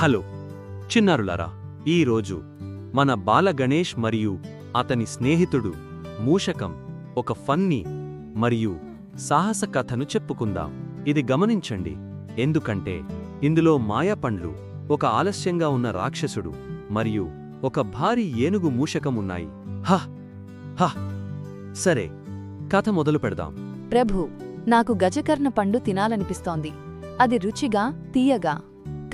Hello చిన్నారులారా, ఈరోజు మన బాల గణేష్ మరియు అతని స్నేహితుడు మూషకం ఒక ఫన్నీ మరియు సాహస కథను చెప్పుకుందాం. ఇది గమనించండి, ఎందుకంటే ఇందులో మాయా పండ్లు, ఒక ఆలస్యంగా ఉన్న రాక్షసుడు మరియు ఒక భారీ ఏనుగు మూషకం ఉన్నాయి. హ హ సరే, కథ మొదలు పెడదాం. ప్రభూ, నాకు గజకర్ణ పండు తినాలనిపిస్తోంది. అది రుచిగా, తీయగా,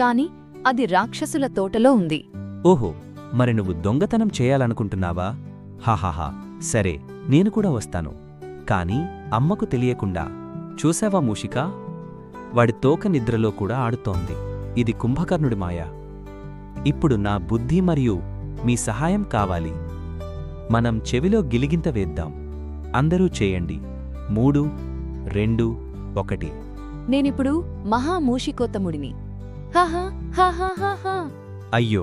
కాని అది రాక్షసుల తోటలో ఉంది. ఓహో, మరి నువ్వు దొంగతనం చేయాలనుకుంటున్నావా? హాహాహా, సరే, నేను కూడా వస్తాను. కాని అమ్మకు తెలియకుండా. చూశావా మూషికా, వాడి తోక నిద్రలో కూడా ఆడుతోంది. ఇది కుంభకర్ణుడి మాయ. ఇప్పుడు నా బుద్ధి మరియు మీ సహాయం కావాలి. మనం చెవిలో గిలిగింత వేద్దాం. అందరూ చేయండి. 3, 2, 1. నేనిప్పుడు మహామూషికోత్తముడిని. హాహా హాహాహాహా. అయ్యో,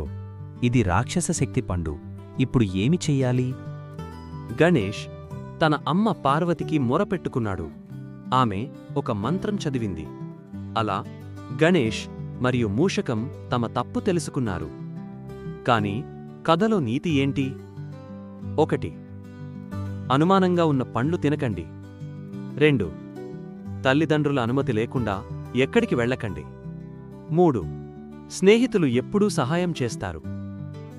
ఇది రాక్షస శక్తి పండు. ఇప్పుడు ఏమి చెయ్యాలి? గణేష్ తన అమ్మ పార్వతికి మొరపెట్టుకున్నాడు. ఆమె ఒక మంత్రం చదివింది. అలా గణేష్ మరియు మూషకం తమ తప్పు తెలుసుకున్నారు. కాని కథలో నీతి ఏంటి? 1. అనుమానంగా ఉన్న పండ్లు తినకండి. 2. తల్లిదండ్రుల అనుమతి లేకుండా ఎక్కడికి వెళ్ళకండి. 3. స్నేహితులు ఎప్పుడూ సహాయం చేస్తారు.